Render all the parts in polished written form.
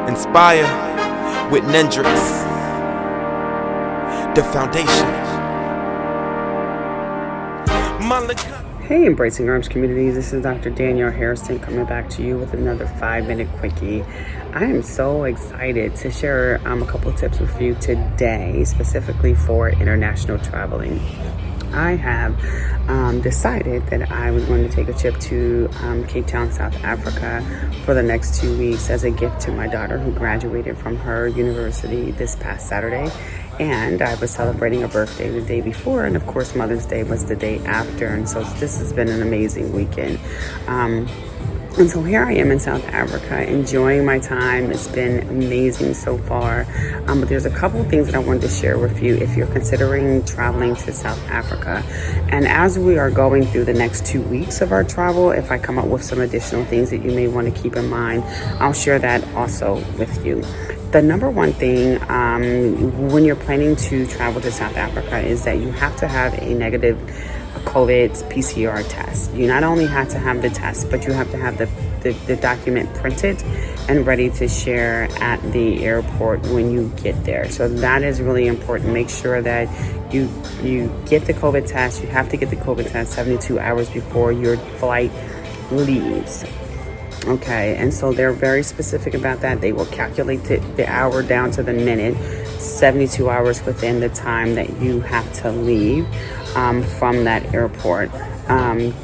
Inspire with Nendrix, the foundation. Hey, Embracing Arms community, this is Dr. Danielle Harrison coming back to you with another 5-minute quickie. I am so excited to share a couple of tips with you today, specifically for international traveling. I have decided that I was going to take a trip to Cape Town, South Africa for the next 2 weeks as a gift to my daughter who graduated from her university this past Saturday. And I was celebrating a birthday the day before, and of course Mother's Day was the day after, and so this has been an amazing weekend. And so here I am in South Africa, enjoying my time. It's been amazing so far. But there's a couple of things that I wanted to share with you if you're considering traveling to South Africa. And as we are going through the next 2 weeks of our travel, if I come up with some additional things that you may want to keep in mind, I'll share that also with you. The number one thing when you're planning to travel to South Africa is that you have to have a negative COVID PCR test. You not only have to have the test, but you have to have the document printed and ready to share at the airport when you get there. So that is really important. Make sure that you get the COVID test. You have to get the COVID test 72 hours before your flight leaves. Okay, and so they're very specific about that. They will calculate the hour down to the minute, 72 hours within the time that you have to leave from that airport.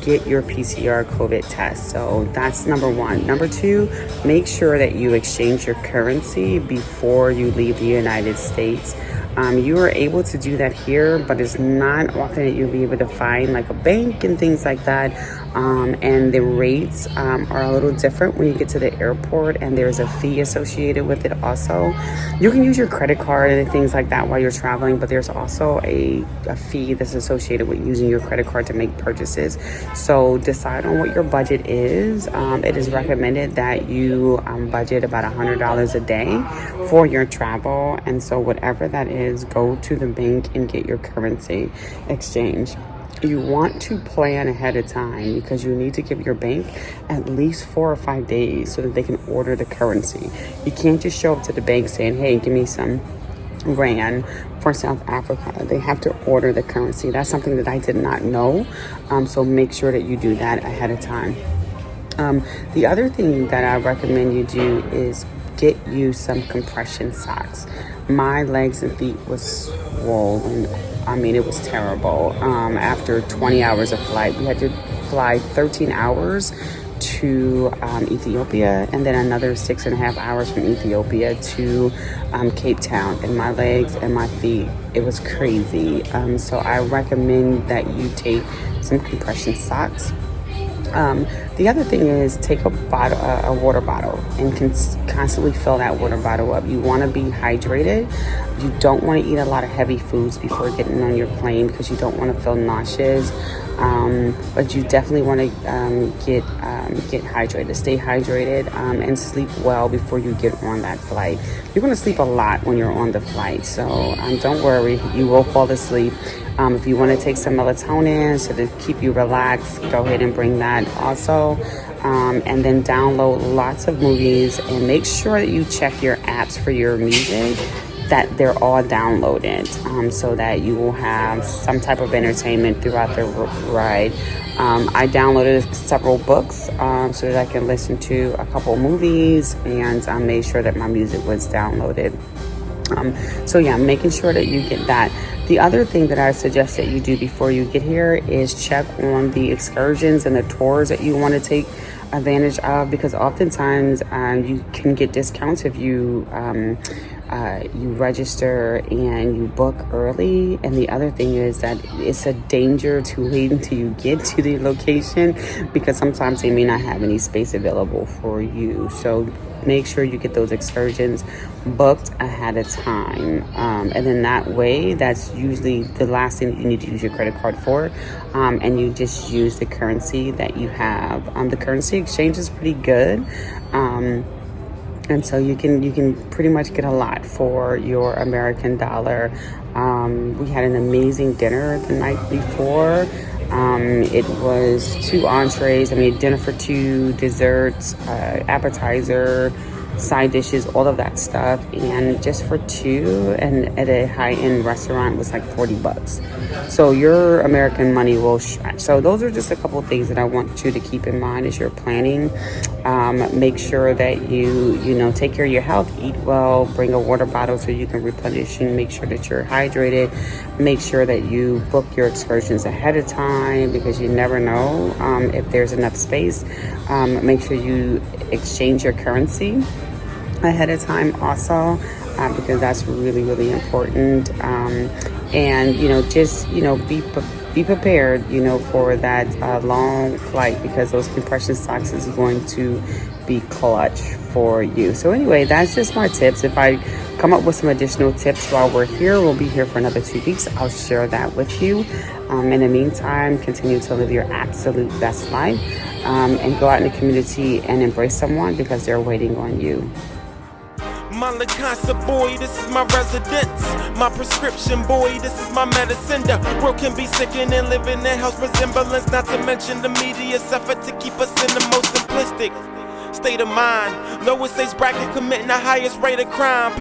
Get your PCR COVID test. So that's number one. Number two, make sure that you exchange your currency before you leave the United States. You are able to do that here, but it's not often that you'll be able to find like a bank and things like that. And the rates are a little different when you get to the airport, and there's a fee associated with it also. You can use your credit card and things like that while you're traveling, but there's also a fee that's associated with using your credit card to make purchases. So decide on what your budget is. It is recommended that you budget about $100 a day for your travel, and so whatever that is, go to the bank and get your currency exchange. You want to plan ahead of time because you need to give your bank at least 4 or 5 days so that they can order the currency. You can't just show up to the bank saying, hey, give me some rand for South Africa. They have to order the currency. That's something that I did not know. So make sure that you do that ahead of time. The other thing that I recommend you do is get you some compression socks. My legs and feet was swollen. I mean, it was terrible. After 20 hours of flight, we had to fly 13 hours to Ethiopia, and then another 6.5 hours from Ethiopia to Cape Town. And my legs and my feet, it was crazy. So I recommend that you take some compression socks. The other thing is take a water bottle and constantly fill that water bottle up. You want to be hydrated. You don't want to eat a lot of heavy foods before getting on your plane because you don't want to feel nauseous. But you definitely want to get hydrated. Stay hydrated and sleep well before you get on that flight. You're going to sleep a lot when you're on the flight, so don't worry. You will fall asleep. If you want to take some melatonin so to keep you relaxed, go ahead and bring that also. And then download lots of movies and make sure that you check your apps for your music, that they're all downloaded so that you will have some type of entertainment throughout the ride. I downloaded several books so that I can listen to a couple movies, and I made sure that my music was downloaded. So yeah, making sure that you get that. The other thing that I suggest that you do before you get here is check on the excursions and the tours that you want to take advantage of, because oftentimes you can get discounts if you register and you book early. And the other thing is that it's a danger to wait until you get to the location, because sometimes they may not have any space available for you. So make sure you get those excursions booked ahead of time. And then that way, that's usually the last thing that you need to use your credit card for. And you just use the currency that you have. The currency exchange is pretty good. And so you can pretty much get a lot for your American dollar. We had an amazing dinner the night before. It was 2 entrees, dinner for 2, desserts, appetizer, side dishes, all of that stuff, and just for 2, and at a high-end restaurant was like $40. So your American money will stretch. So those are just a couple of things that I want you to keep in mind as you're planning. Make sure that you take care of your health, eat well, bring a water bottle so you can replenish, and make sure that you're hydrated. Make sure that you book your excursions ahead of time, because you never know if there's enough space. Make sure you exchange your currency ahead of time also, because that's really, really important. And just be prepared for that long flight, because those compression socks is going to be clutch for you. So anyway, that's just my tips. If I come up with some additional tips while we're here, we'll be here for another 2 weeks. I'll share that with you. In the meantime, continue to live your absolute best life, and go out in the community and embrace someone, because they're waiting on you. My Lacasa boy, this is my residence. My prescription boy, this is my medicine. The world can be sickening and living in house resemblance. Not to mention the media's effort to keep us in the most simplistic state of mind. Lowest age bracket committing the highest rate of crime.